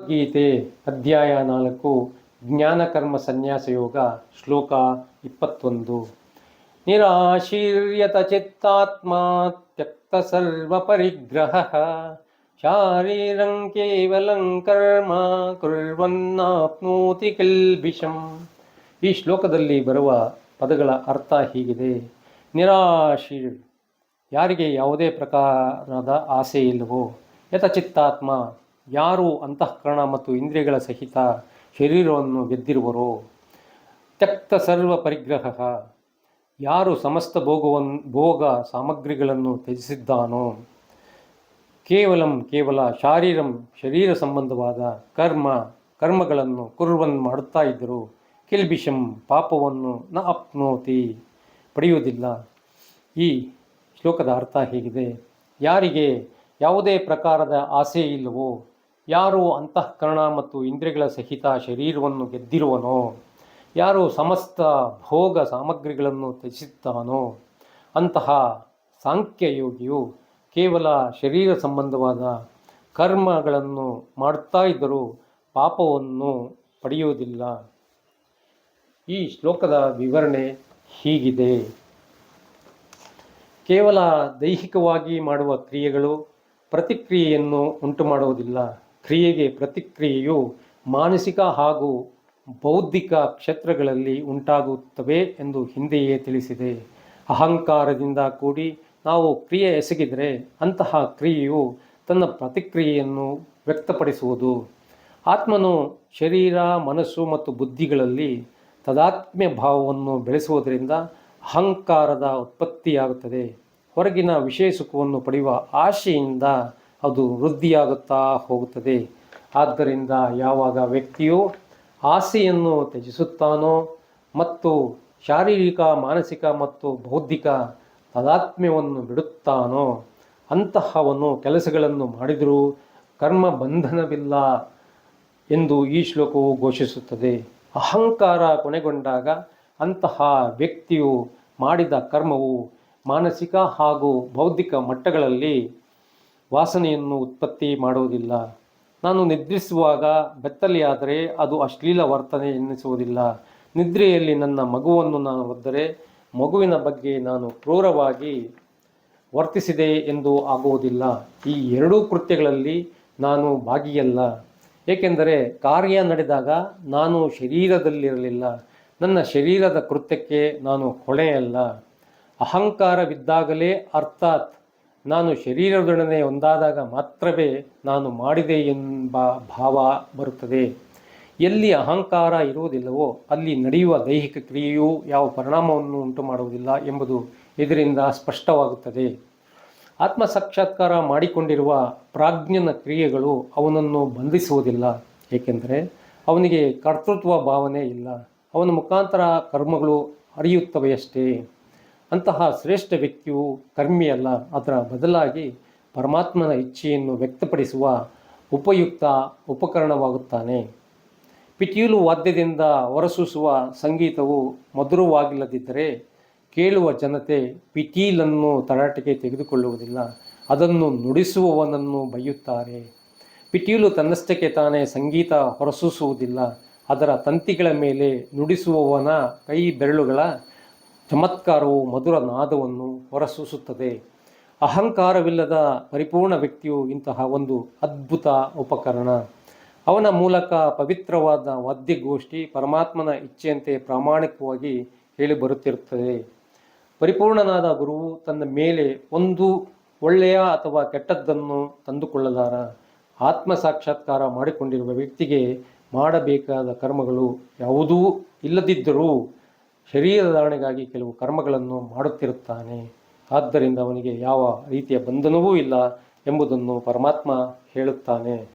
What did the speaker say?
ಗೀತೆ ಅಧ್ಯಾಯ 4 ಜ್ಞಾನಕರ್ಮ ಸನ್ಯಾಸ ಯೋಗ ಶ್ಲೋಕ 21 ನಿರಾಶೀರ್ಯತ ಚಿತ್ತಾತ್ಮ ತ್ಯಕ್ತ ಸರ್ವ ಪರಿಗ್ರಹ ಶಾರೀರಂ ಕೇವಲಂ ಕರ್ಮ ಕುರ್ವನ್ನಾಪ್ನೋತಿ ಕಿಲ್ಬಿಷಂ. ಈ ಶ್ಲೋಕದಲ್ಲಿ ಬರುವ ಪದಗಳ ಅರ್ಥ ಹೀಗಿದೆ. ನಿರಾಶೀರ್, ಯಾರಿಗೆ ಯಾವುದೇ ಪ್ರಕಾರದ ಆಸೆ ಇಲ್ಲವೋ. ಯತಚಿತ್ತಾತ್ಮ, ಯಾರು ಅಂತಃಕರಣ ಮತ್ತು ಇಂದ್ರಿಯಗಳ ಸಹಿತ ಶರೀರವನ್ನು ಗೆದ್ದಿರುವರೋ. ತ್ಯಕ್ತ ಸರ್ವ ಪರಿಗ್ರಹ, ಯಾರು ಸಮಸ್ತ ಭೋಗ ಸಾಮಗ್ರಿಗಳನ್ನು ತ್ಯಜಿಸಿದ್ದಾನೋ. ಕೇವಲ ಶಾರೀರಂ, ಶರೀರ ಸಂಬಂಧವಾದ ಕರ್ಮಗಳನ್ನು ಕುರ್ವನ್ ಮಾಡುತ್ತಾ ಇದ್ದರು. ಕಿಲ್ಬಿಷಂ, ಪಾಪವನ್ನು ನ ಅಪ್ನೋತಿ, ಪಡೆಯುವುದಿಲ್ಲ. ಈ ಶ್ಲೋಕದ ಅರ್ಥ ಹೀಗಿದೆ. ಯಾರಿಗೆ ಯಾವುದೇ ಪ್ರಕಾರದ ಆಸೆ ಇಲ್ಲವೋ, ಯಾರು ಅಂತಃಕರಣ ಮತ್ತು ಇಂದ್ರಿಯಗಳ ಸಹಿತ ಶರೀರವನ್ನು ಗೆದ್ದಿರುವನೋ, ಯಾರು ಸಮಸ್ತ ಭೋಗ ಸಾಮಗ್ರಿಗಳನ್ನು ತ್ಯಜಿಸಿದ್ದಾನೋ, ಅಂತಹ ಸಾಂಖ್ಯಯೋಗಿಯು ಕೇವಲ ಶರೀರ ಸಂಬಂಧವಾದ ಕರ್ಮಗಳನ್ನು ಮಾಡುತ್ತಾ ಇದ್ದರೂ ಪಾಪವನ್ನು ಪಡೆಯುವುದಿಲ್ಲ. ಈ ಶ್ಲೋಕದ ವಿವರಣೆ ಹೀಗಿದೆ. ಕೇವಲ ದೈಹಿಕವಾಗಿ ಮಾಡುವ ಕ್ರಿಯೆಗಳು ಪ್ರತಿಕ್ರಿಯೆಯನ್ನು ಉಂಟು ಮಾಡುವುದಿಲ್ಲ. ಕ್ರಿಯೆಗೆ ಪ್ರತಿಕ್ರಿಯೆಯು ಮಾನಸಿಕ ಹಾಗೂ ಬೌದ್ಧಿಕ ಕ್ಷೇತ್ರಗಳಲ್ಲಿ ಉಂಟಾಗುತ್ತವೆ ಎಂದು ಹಿಂದೆಯೇ ತಿಳಿಸಿದೆ. ಅಹಂಕಾರದಿಂದ ಕೂಡಿ ನಾವು ಕ್ರಿಯೆ ಎಸಗಿದರೆ ಅಂತಹ ಕ್ರಿಯೆಯು ತನ್ನ ಪ್ರತಿಕ್ರಿಯೆಯನ್ನು ವ್ಯಕ್ತಪಡಿಸುವುದು. ಆತ್ಮನು ಶರೀರ, ಮನಸ್ಸು ಮತ್ತು ಬುದ್ಧಿಗಳಲ್ಲಿ ತಾದಾತ್ಮ್ಯ ಭಾವವನ್ನು ಬೆಳೆಸುವುದರಿಂದ ಅಹಂಕಾರದ ಉತ್ಪತ್ತಿಯಾಗುತ್ತದೆ. ಹೊರಗಿನ ವಿಷಯ ಸುಖವನ್ನು ಪಡೆಯುವ ಆಶೆಯಿಂದ ಅದು ವೃದ್ಧಿಯಾಗುತ್ತಾ ಹೋಗುತ್ತದೆ. ಆದ್ದರಿಂದ ಯಾವಾಗ ವ್ಯಕ್ತಿಯು ಆಸೆಯನ್ನು ತ್ಯಜಿಸುತ್ತಾನೋ ಮತ್ತು ಶಾರೀರಿಕ, ಮಾನಸಿಕ ಮತ್ತು ಬೌದ್ಧಿಕ ತಾದಾತ್ಮ್ಯವನ್ನು ಬಿಡುತ್ತಾನೋ, ಅಂತಹವನು ಕೆಲಸಗಳನ್ನು ಮಾಡಿದರೂ ಕರ್ಮ ಬಂಧನವಿಲ್ಲ ಎಂದು ಈ ಶ್ಲೋಕವು ಘೋಷಿಸುತ್ತದೆ. ಅಹಂಕಾರ ಕೊನೆಗೊಂಡಾಗ ಅಂತಹ ವ್ಯಕ್ತಿಯು ಮಾಡಿದ ಕರ್ಮವು ಮಾನಸಿಕ ಹಾಗೂ ಬೌದ್ಧಿಕ ಮಟ್ಟಗಳಲ್ಲಿ ವಾಸನೆಯನ್ನು ಉತ್ಪತ್ತಿ ಮಾಡುವುದಿಲ್ಲ. ನಾನು ನಿದ್ರಿಸುವಾಗ ಬೆತ್ತಲೆಯಾದರೆ ಅದು ಅಶ್ಲೀಲ ವರ್ತನೆ ಎನ್ನಿಸುವುದಿಲ್ಲ. ನಿದ್ರೆಯಲ್ಲಿ ನನ್ನ ಮಗುವನ್ನು ನಾನು ಒದ್ದರೆ ಮಗುವಿನ ಬಗ್ಗೆ ನಾನು ಕ್ರೂರವಾಗಿ ವರ್ತಿಸಿದೆ ಎಂದು ಆಗುವುದಿಲ್ಲ. ಈ ಎರಡೂ ಕೃತ್ಯಗಳಲ್ಲಿ ನಾನು ಭಾಗಿಯಲ್ಲ, ಏಕೆಂದರೆ ಕಾರ್ಯ ನಡೆದಾಗ ನಾನು ಶರೀರದಲ್ಲಿರಲಿಲ್ಲ. ನನ್ನ ಶರೀರದ ಕೃತ್ಯಕ್ಕೆ ನಾನು ಹೊಣೆಯಲ್ಲ. ಅಹಂಕಾರವಿದ್ದಾಗಲೇ, ಅರ್ಥಾತ್ ನಾನು ಶರೀರದೊಡನೆ ಒಂದಾದಾಗ ಮಾತ್ರವೇ ನಾನು ಮಾಡಿದೆ ಎಂಬ ಭಾವ ಬರುತ್ತದೆ. ಎಲ್ಲಿ ಅಹಂಕಾರ ಇರುವುದಿಲ್ಲವೋ ಅಲ್ಲಿ ನಡೆಯುವ ದೈಹಿಕ ಕ್ರಿಯೆಯು ಯಾವ ಪರಿಣಾಮವನ್ನು ಉಂಟು ಮಾಡುವುದಿಲ್ಲ ಎಂಬುದು ಇದರಿಂದ ಸ್ಪಷ್ಟವಾಗುತ್ತದೆ. ಆತ್ಮ ಸಾಕ್ಷಾತ್ಕಾರ ಮಾಡಿಕೊಂಡಿರುವ ಪ್ರಾಜ್ಞನ ಕ್ರಿಯೆಗಳು ಅವನನ್ನು ಬಂಧಿಸುವುದಿಲ್ಲ, ಏಕೆಂದರೆ ಅವನಿಗೆ ಕರ್ತೃತ್ವ ಭಾವನೆ ಇಲ್ಲ. ಅವನ ಮುಖಾಂತರ ಕರ್ಮಗಳು ಹರಿಯುತ್ತವೆಯಷ್ಟೇ. ಅಂತಹ ಶ್ರೇಷ್ಠ ವ್ಯಕ್ತಿಯು ಕರ್ಮಿಯಲ್ಲ, ಅದರ ಬದಲಾಗಿ ಪರಮಾತ್ಮನ ಇಚ್ಛೆಯನ್ನು ವ್ಯಕ್ತಪಡಿಸುವ ಉಪಯುಕ್ತ ಉಪಕರಣವಾಗುತ್ತಾನೆ. ಪಿಟೀಲು ವಾದ್ಯದಿಂದ ಹೊರಸೂಸುವ ಸಂಗೀತವು ಮಧುರವಾಗಿಲ್ಲದಿದ್ದರೆ ಕೇಳುವ ಜನತೆ ಪಿಟೀಲನ್ನು ತರಾಟೆಗೆ ತೆಗೆದುಕೊಳ್ಳುವುದಿಲ್ಲ, ಅದನ್ನು ನುಡಿಸುವವನನ್ನು ಬೈಯುತ್ತಾರೆ. ಪಿಟೀಲು ತನ್ನಷ್ಟಕ್ಕೆ ತಾನೇ ಸಂಗೀತ ಹೊರಸೂಸುವುದಿಲ್ಲ, ಅದರ ತಂತಿಗಳ ಮೇಲೆ ನುಡಿಸುವವನ ಕೈ ಬೆರಳುಗಳ ಚಮತ್ಕಾರವು ಮಧುರ ನಾದವನ್ನು ಹೊರಸೂಸುತ್ತದೆ. ಅಹಂಕಾರವಿಲ್ಲದ ಪರಿಪೂರ್ಣ ವ್ಯಕ್ತಿಯು ಇಂತಹ ಒಂದು ಅದ್ಭುತ ಉಪಕರಣ. ಅವನ ಮೂಲಕ ಪವಿತ್ರವಾದ ವಾದ್ಯಗೋಷ್ಠಿ ಪರಮಾತ್ಮನ ಇಚ್ಛೆಯಂತೆ ಪ್ರಾಮಾಣಿಕವಾಗಿ ಹೇಳಿಬರುತ್ತಿರುತ್ತದೆ. ಪರಿಪೂರ್ಣನಾದ ಗುರುವು ತನ್ನ ಮೇಲೆ ಒಂದು ಒಳ್ಳೆಯ ಅಥವಾ ಕೆಟ್ಟದ್ದನ್ನು ತಂದುಕೊಳ್ಳಲಾರ. ಆತ್ಮ ಸಾಕ್ಷಾತ್ಕಾರ ಮಾಡಿಕೊಂಡಿರುವ ವ್ಯಕ್ತಿಗೆ ಮಾಡಬೇಕಾದ ಕರ್ಮಗಳು ಯಾವುದೂ ಇಲ್ಲದಿದ್ದರೂ ಶರೀರಧಾರಣೆಗಾಗಿ ಕೆಲವು ಕರ್ಮಗಳನ್ನು ಮಾಡುತ್ತಿರುತ್ತಾನೆ. ಆದ್ದರಿಂದ ಅವನಿಗೆ ಯಾವ ರೀತಿಯ ಬಂಧನವೂ ಇಲ್ಲ ಎಂಬುದನ್ನು ಪರಮಾತ್ಮ ಹೇಳುತ್ತಾನೆ.